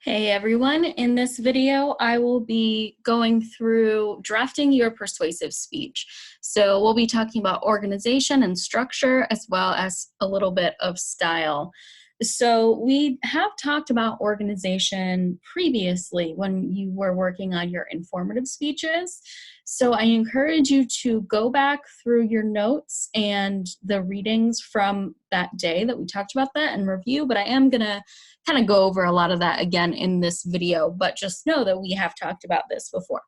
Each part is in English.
Hey everyone, in this video I will be going through drafting your persuasive speech. So we'll be talking about organization and structure as well as a little bit of style. So we have talked about organization previously when you were working on your informative speeches. So I encourage you to go back through your notes and the readings from that day that we talked about that and review, but I am gonna kind of go over a lot of that again in this video, but just know that we have talked about this before.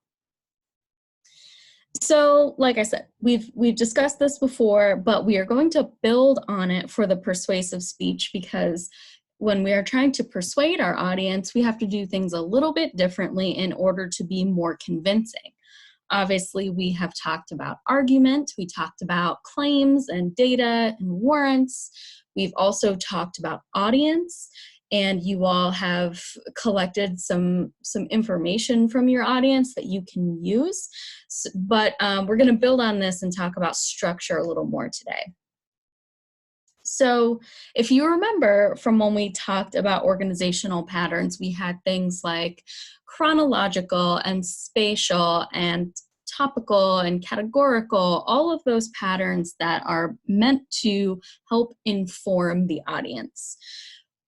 So, like I said, we've discussed this before, but we are going to build on it for the persuasive speech because when we are trying to persuade our audience, we have to do things a little bit differently in order to be more convincing. Obviously, we have talked about argument, we talked about claims and data and warrants. We've also talked about audience, and you all have collected some information from your audience that you can use. But we're going to build on this and talk about structure a little more today. So if you remember from when we talked about organizational patterns, we had things like chronological and spatial and topical and categorical, all of those patterns that are meant to help inform the audience.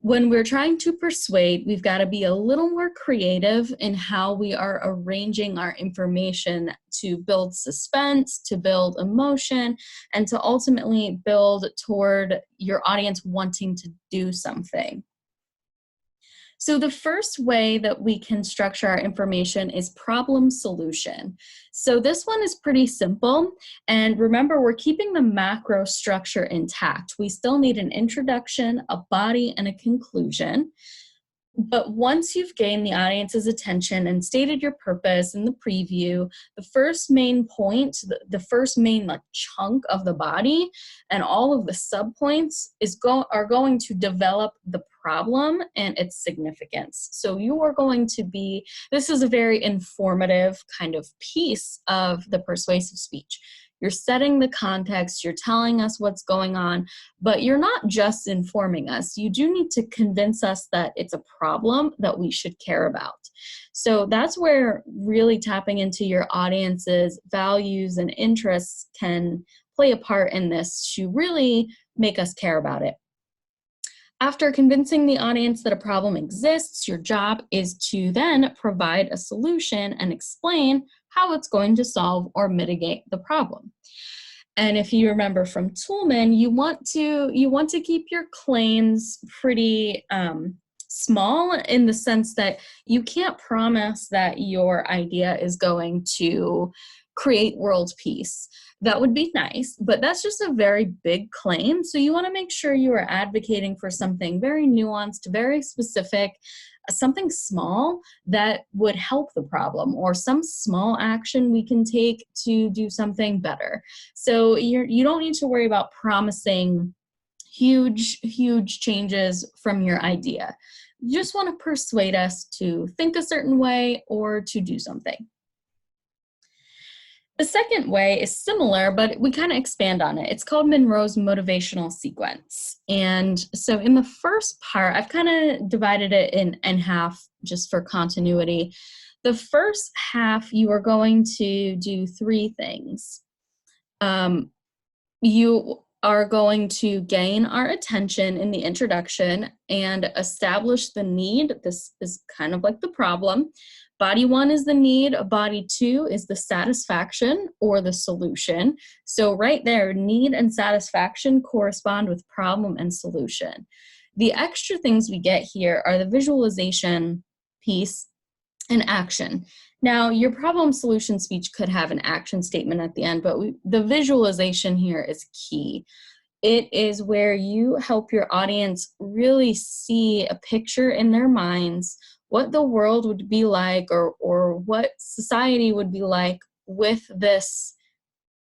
When we're trying to persuade, we've got to be a little more creative in how we are arranging our information to build suspense, to build emotion, and to ultimately build toward your audience wanting to do something. So the first way that we can structure our information is problem solution. So this one is pretty simple. And remember, we're keeping the macro structure intact. We still need an introduction, a body, and a conclusion. But once you've gained the audience's attention and stated your purpose in the preview, the first main point, the first main chunk of the body and all of the subpoints are going to develop the problem and its significance. So you are going to be, this is a very informative kind of piece of the persuasive speech. You're setting the context, you're telling us what's going on, but you're not just informing us. You do need to convince us that it's a problem that we should care about. So that's where really tapping into your audience's values and interests can play a part in this to really make us care about it. After convincing the audience that a problem exists, your job is to then provide a solution and explain how it's going to solve or mitigate the problem. And if you remember from Toolman, you want to keep your claims pretty small in the sense that you can't promise that your idea is going to create world peace. That would be nice, but that's just a very big claim. So you want to make sure you are advocating for something very nuanced, very specific, something small that would help the problem, or some small action we can take to do something better. So you don't need to worry about promising huge changes from your idea. You just want to persuade us to think a certain way or to do something. The second way is similar, but we kind of expand on it. It's called Monroe's motivational sequence. And so in the first part, I've kind of divided it in half just for continuity. The first half, you are going to do three things. You are going to gain our attention in the introduction and establish the need. This is kind of like the problem. Body one is the need, body two is the satisfaction or the solution. So right there, need and satisfaction correspond with problem and solution. The extra things we get here are the visualization piece and action. Now, your problem solution speech could have an action statement at the end, but the visualization here is key. It is where you help your audience really see a picture in their minds what the world would be like or what society would be like with this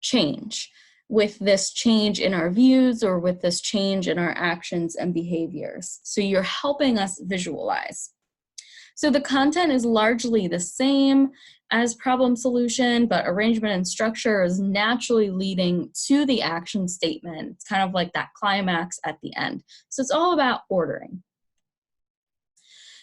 change in our views or with this change in our actions and behaviors. So you're helping us visualize. So the content is largely the same as problem solution, but arrangement and structure is naturally leading to the action statement. It's kind of like that climax at the end. So it's all about ordering.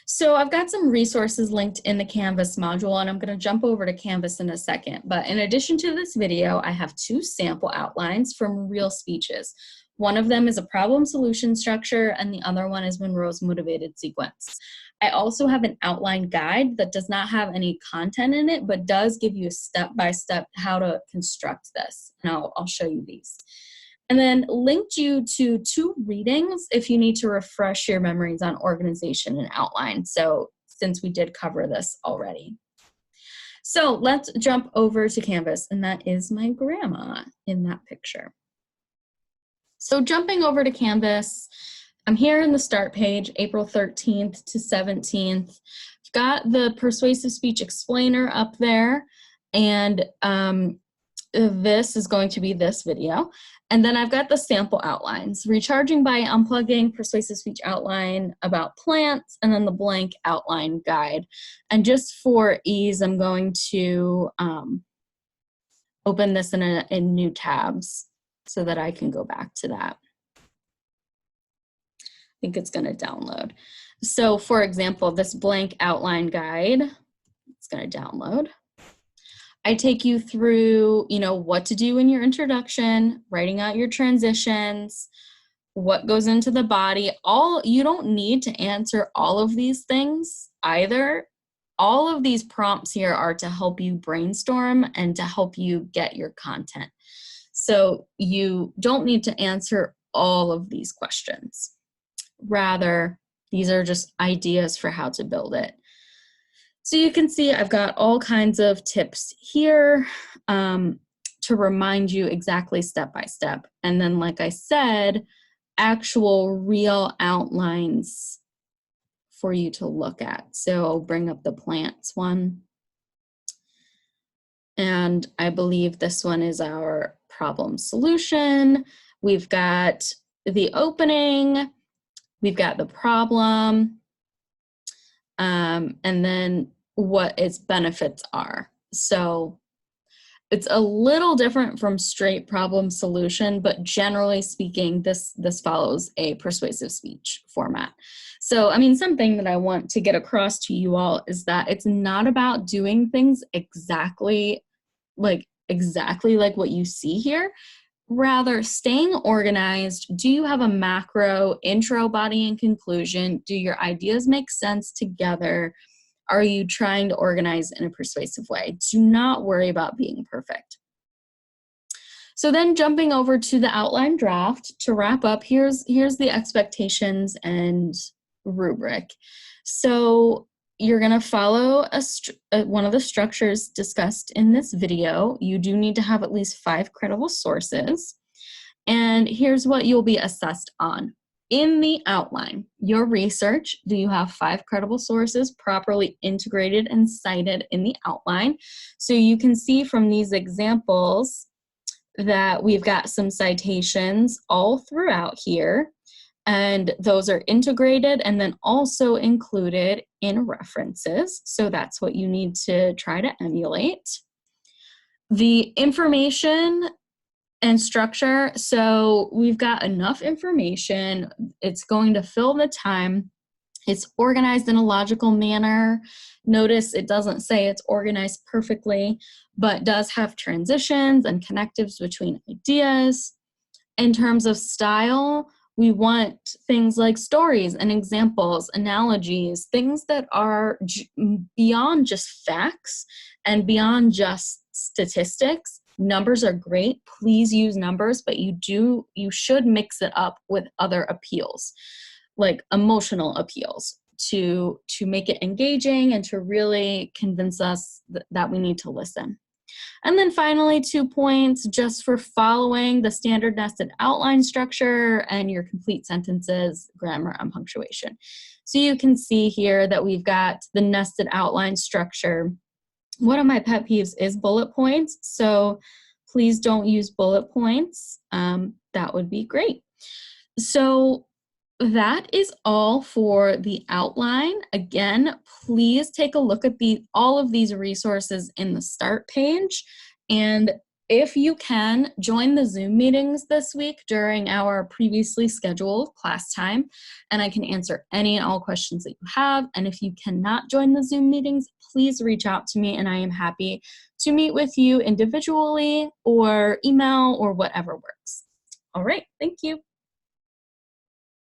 So I've got some resources linked in the Canvas module, and I'm going to jump over to Canvas in a second. But in addition to this video, I have 2 sample outlines from real speeches. One of them is a problem solution structure, and the other one is Monroe's motivated sequence. I also have an outline guide that does not have any content in it, but does give you a step-by-step how to construct this. And I'll show you these. And then linked you to 2 readings if you need to refresh your memories on organization and outline. So since we did cover this already. So let's jump over to Canvas, and that is my grandma in that picture. So jumping over to Canvas, I'm here in the start page, April 13th to 17th. I've got the Persuasive Speech Explainer up there, and this is going to be this video. And then I've got the sample outlines, recharging by unplugging, persuasive speech outline about plants, and then the blank outline guide. And just for ease, I'm going to open this in new tabs so that I can go back to that. I think it's going to download. So for example, this blank outline guide, it's going to download. I take you through, what to do in your introduction, writing out your transitions, what goes into the body. You don't need to answer all of these things either. All of these prompts here are to help you brainstorm and to help you get your content. So you don't need to answer all of these questions. Rather, these are just ideas for how to build it. So you can see I've got all kinds of tips here to remind you exactly step by step. And then, like I said, actual real outlines for you to look at. So I'll bring up the plants one. And I believe this one is our problem solution. We've got the opening, we've got the problem, and then what its benefits are. So it's a little different from straight problem solution, but generally speaking, this follows a persuasive speech format. So, something that I want to get across to you all is that it's not about doing things exactly like what you see here. Rather, staying organized. Do you have a macro, intro, body, and conclusion? Do your ideas make sense together? Are you trying to organize in a persuasive way? Do not worry about being perfect. So then jumping over to the outline draft, to wrap up, here's the expectations and rubric. So you're going to follow one of the structures discussed in this video. You do need to have at least 5 credible sources. And here's what you'll be assessed on. In the outline, your research, do you have 5 credible sources properly integrated and cited in the outline? So you can see from these examples that we've got some citations all throughout here. And those are integrated and then also included in references. So that's what you need to try to emulate. The information and structure. So we've got enough information. It's going to fill the time. It's organized in a logical manner. Notice it doesn't say it's organized perfectly, but does have transitions and connectives between ideas. In terms of style, we want things like stories and examples, analogies, things that are beyond just facts and beyond just statistics. Numbers are great. Please use numbers, but you should mix it up with other appeals, like emotional appeals, to make it engaging and to really convince us that we need to listen. And then finally, 2 points just for following the standard nested outline structure and your complete sentences, grammar, and punctuation. So you can see here that we've got the nested outline structure. One of my pet peeves is bullet points. So please don't use bullet points. That would be great. So that is all for the outline. Again, please take a look at all of these resources in the start page. And If you can, join the Zoom meetings this week during our previously scheduled class time, and I can answer any and all questions that you have. And if you cannot join the Zoom meetings, please reach out to me, and I am happy to meet with you individually or email or whatever works. All right, thank you.